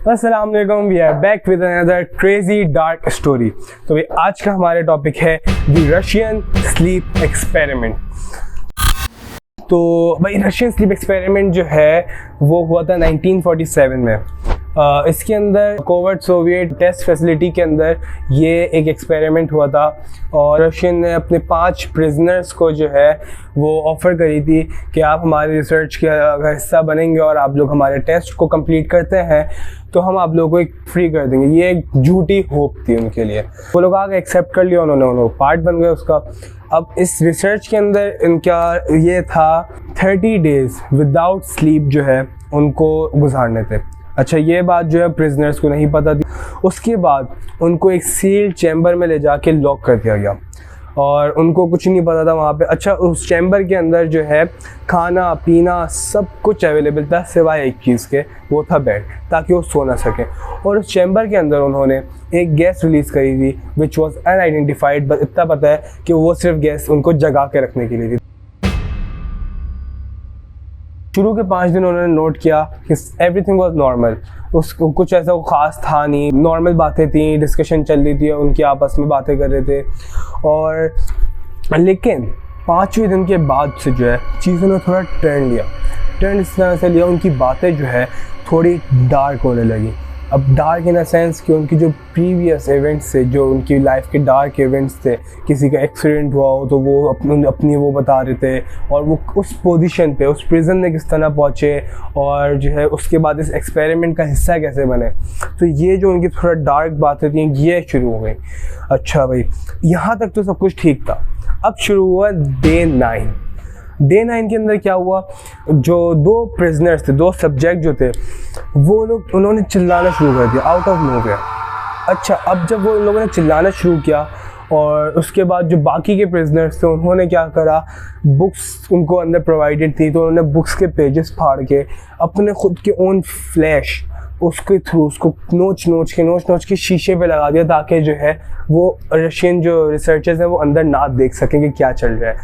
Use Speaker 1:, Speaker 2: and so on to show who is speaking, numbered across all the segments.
Speaker 1: अस्सलाम वालेकुम, we are back with another crazy dark story. तो भाई आज का हमारे टॉपिक है द रशियन स्लीप एक्सपेरिमेंट। तो भाई रशियन स्लीप एक्सपेरिमेंट जो है वो हुआ था 1947 में। इसके अंदर कोवर्ट सोवियत टेस्ट फैसिलिटी के अंदर ये एक एक्सपेरिमेंट हुआ था और रशियन ने अपने 5 प्रिजनर्स को जो है वो ऑफ़र करी थी कि आप हमारे रिसर्च का हिस्सा बनेंगे और आप लोग हमारे टेस्ट को कंप्लीट करते हैं तो हम आप लोगों को एक फ्री कर देंगे। ये एक झूठी होप थी उनके लिए। वो लोग आगे एक्सेप्ट कर लिया, उन्होंने पार्ट बन गए उसका। अब इस रिसर्च के अंदर इनका ये था 30 डेज़ विदाउट स्लीप जो है उनको गुजारने थे। अच्छा, ये बात जो है प्रिजनर्स को नहीं पता थी। उसके बाद उनको एक सील्ड चैम्बर में ले जाके लॉक कर दिया गया और उनको कुछ नहीं पता था वहाँ पे। अच्छा, उस चैम्बर के अंदर जो है खाना पीना सब कुछ अवेलेबल था सिवाय एक चीज़ के, वो था बेड, ताकि वो सो ना सकें। और उस चैम्बर के अंदर उन्होंने एक गैस रिलीज़ करी थी विच वॉज अनआइडेंटिफाइड, बस इतना पता है कि वो सिर्फ गैस उनको जगा के रखने के लिए थी। शुरू के 5 दिन उन्होंने नोट किया कि एवरीथिंग वाज नॉर्मल, उसको कुछ ऐसा ख़ास था नहीं, नॉर्मल बातें थी, डिस्कशन चल रही थी, उनकी आपस में बातें कर रहे थे। और लेकिन 5वें दिन के बाद से जो है चीज़ों ने थोड़ा टर्न इस तरह से लिया, उनकी बातें जो है थोड़ी डार्क होने लगी। अब डार्क इन अ सेंस कि उनकी जो प्रीवियस इवेंट्स थे, जो उनकी लाइफ के डार्क इवेंट्स थे, किसी का एक्सीडेंट हुआ हो तो वो अपनी वो बता रहे थे, और वो उस पोजीशन पे उस प्रिजन में किस तरह पहुँचे और जो है उसके बाद इस एक्सपेरिमेंट का हिस्सा कैसे बने। तो ये जो उनकी थोड़ा डार्क बातें थी ये शुरू हो गई। अच्छा भाई, यहाँ तक तो सब कुछ ठीक था। अब शुरू हुआ डे 9 के अंदर क्या हुआ, जो 2 प्रिजनर्स थे, 2 सब्जेक्ट जो थे, वो लोग उन्होंने चिल्लाना शुरू कर दिया आउट ऑफ नोवेयर। अच्छा, अब जब वो लोगों ने चिल्लाना शुरू किया और उसके बाद जो बाकी के प्रिजनर्स थे उन्होंने क्या करा, बुक्स उनको अंदर प्रोवाइडेड थी तो उन्होंने बुक्स के पेजेस फाड़ के अपने खुद के ओन फ्लैश उसके थ्रू उसको नोच के शीशे पे लगा दिया, ताकि जो है वो रशियन जो रिसर्चर्स हैं वो अंदर ना देख सकें कि क्या चल रहा है।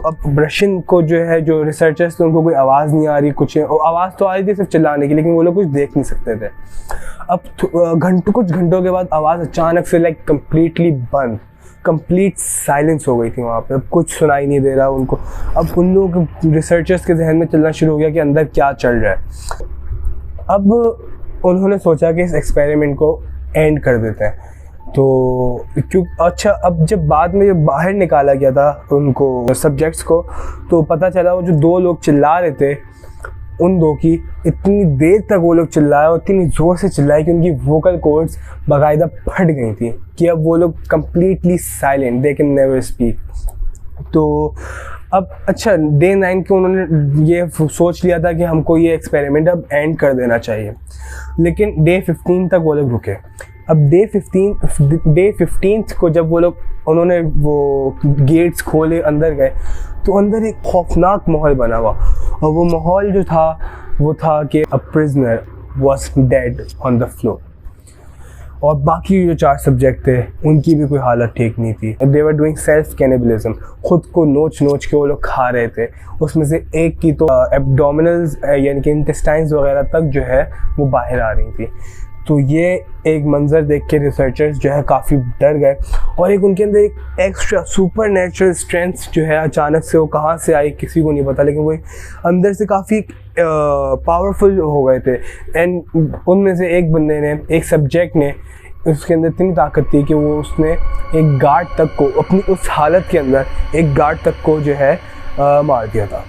Speaker 1: अब रशियन को जो है जो रिसर्चर्स थे उनको कोई आवाज़ नहीं आ रही, कुछ आवाज़ तो आ रही थी सिर्फ चिल्लाने की, लेकिन वो लोग कुछ देख नहीं सकते थे। अब कुछ घंटों के बाद आवाज़ अचानक से लाइक कम्प्लीटली बंद, कंप्लीट साइलेंस हो गई थी वहाँ पे। अब कुछ सुनाई नहीं दे रहा उनको। अब उन लोग रिसर्चर्स के जहन में चलना शुरू हो गया कि अंदर क्या चल रहा है। अब उन्होंने सोचा कि इस एक्सपेरिमेंट को एंड कर देते हैं। तो अच्छा, अब जब बाद में जब बाहर निकाला गया था उनको सब्जेक्ट्स को, तो पता चला वो जो 2 लोग चिल्ला रहे थे उन 2 की इतनी देर तक वो लोग चिल्लाए और इतनी ज़ोर से चिल्लाए कि उनकी वोकल कॉर्ड्स बाकायदा फट गई थी कि अब वो लोग completely silent, they can never speak. तो अब अच्छा, डे 9 को उन्होंने ये सोच लिया था कि हमको ये एक्सपेरिमेंट अब एंड कर देना चाहिए, लेकिन डे 15 तक वो लोग रुके। अब डे 15 को जब वो लोग उन्होंने वो गेट्स खोले अंदर गए तो अंदर एक खौफनाक माहौल बना हुआ, और वो माहौल जो था वो था कि a prisoner was dead on the floor, और बाकी जो 4 सब्जेक्ट थे उनकी भी कोई हालत ठीक नहीं थी। दे वर डूइंग सेल्फ कैनिबलिज्म, खुद को नोच के वो लोग खा रहे थे। उसमें से एक की तो एब्डोमिनल्स यानी कि इंटेस्टाइन्स वगैरह तक जो है वो बाहर आ रही थी। तो ये एक मंज़र देख के रिसर्चर्स जो है काफ़ी डर गए, और एक उनके अंदर एक एक्स्ट्रा सुपर नेचुरल स्ट्रेंथ जो है अचानक से वो कहाँ से आई किसी को नहीं पता, लेकिन वो अंदर से काफ़ी पावरफुल हो गए थे। एंड उनमें से एक बंदे ने, एक सब्जेक्ट ने, उसके अंदर इतनी ताकत थी कि वो उसने एक गार्ड तक को अपनी उस हालत के अंदर एक गार्ड तक को जो है मार दिया था।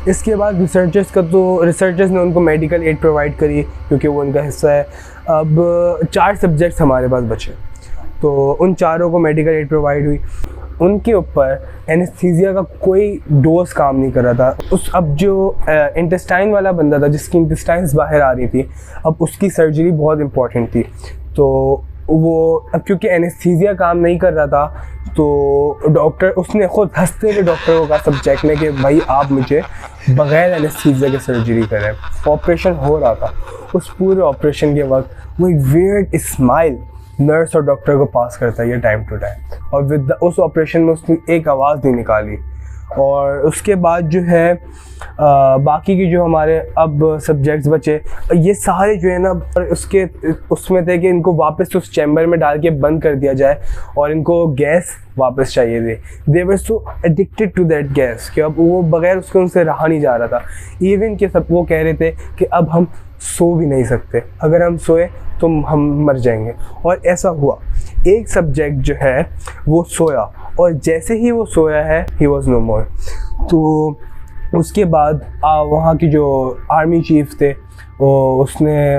Speaker 1: इसके बाद रिसर्चर्स ने उनको मेडिकल एड प्रोवाइड करी क्योंकि वो उनका हिस्सा है। अब 4 सब्जेक्ट्स हमारे पास बचे, तो उन 4 को मेडिकल एड प्रोवाइड हुई। उनके ऊपर एनेस्थीसिया का कोई डोज काम नहीं कर रहा था। अब जो इंटेस्टाइन वाला बंदा था जिसकी इंटेस्टाइन्स बाहर आ रही थी, अब उसकी सर्जरी बहुत इंपॉर्टेंट थी। तो वो अब क्योंकि एनेस्थीसिया काम नहीं कर रहा था तो डॉक्टर, उसने खुद हंसते हुए डॉक्टर को कहा सब्जेक्ट ने कि भाई आप मुझे बग़ैर एनेस्थीसिया के सर्जरी करें। ऑपरेशन हो रहा था, उस पूरे ऑपरेशन के वक्त वो एक वियर्ड स्माइल नर्स और डॉक्टर को पास करता है टाइम टू टाइम, और उस ऑपरेशन में उसने एक आवाज़ नहीं निकाली। और उसके बाद जो है बाकी की जो हमारे अब सब्जेक्ट्स बचे, ये सारे जो है ना उसके उसमें थे कि इनको वापस उस चैम्बर में डाल के बंद कर दिया जाए और इनको गैस वापस चाहिए थी। दे वर सो एडिक्टेड टू दैट गैस कि अब वो बगैर उसके उनसे रहा नहीं जा रहा था। इवन कि सब वो कह रहे थे कि अब हम सो भी नहीं सकते, अगर हम सोए तो हम मर जाएंगे। और ऐसा हुआ, एक सब्जेक्ट जो है वो सोया और जैसे ही वो सोया है ही वॉज नो मोर। तो उसके बाद वहाँ की जो आर्मी चीफ थे उसने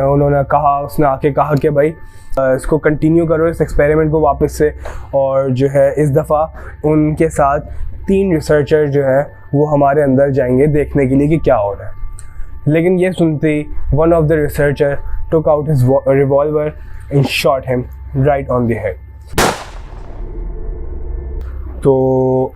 Speaker 1: आके कहा कि भाई इसको कंटिन्यू करो, इस एक्सपेरिमेंट को वापस से। और जो है इस दफ़ा उनके साथ 3 रिसर्चर जो है वो हमारे अंदर जाएंगे देखने के लिए कि क्या हो रहा है। लेकिन ये सुनते ही one of the researcher took out his revolver and shot him right on the head. तो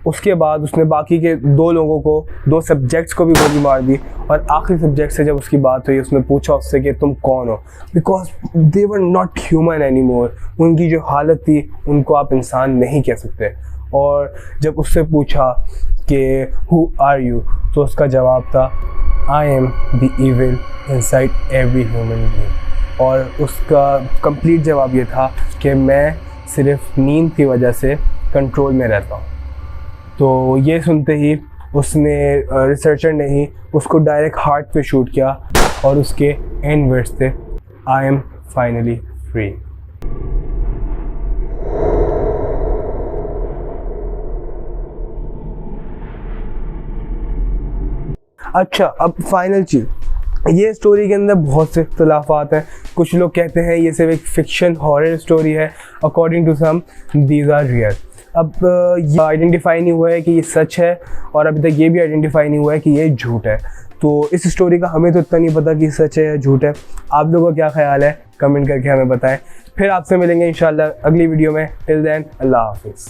Speaker 1: उसके बाद उसने बाकी के 2 लोगों को, 2 सब्जेक्ट्स को भी गोली मार दी। और आखिरी सब्जेक्ट से जब उसकी बात हुई, उसने पूछा उससे कि तुम कौन हो, because they were not human any more. उनकी जो हालत थी उनको आप इंसान नहीं कह सकते। और जब उससे पूछा कि हु आर यू, तो उसका जवाब था I am the evil inside every human being. और उसका कंप्लीट जवाब ये था कि मैं सिर्फ नींद की वजह से कंट्रोल में रहता हूँ। तो ये सुनते ही रिसर्चर ने ही उसको डायरेक्ट हार्ट पे शूट किया और उसके एंड वर्ड्स थे आई एम फाइनली फ्री। अच्छा, अब फाइनल चीज़, ये स्टोरी के अंदर बहुत से इख्तलाफात हैं। कुछ लोग कहते हैं ये सिर्फ एक फिक्शन हॉरर स्टोरी है, according to some these are real. अब ये आइडेंटिफाई नहीं हुआ है कि ये सच है और अभी तक ये भी आइडेंटिफाई नहीं हुआ है कि ये झूठ है। तो इस स्टोरी का हमें तो इतना नहीं पता कि सच है या झूठ है। आप लोगों का क्या ख्याल है, कमेंट करके हमें बताएं। फिर आपसे मिलेंगे इंशाल्लाह अगली वीडियो में। टिल देन, अल्लाह हाफिज़।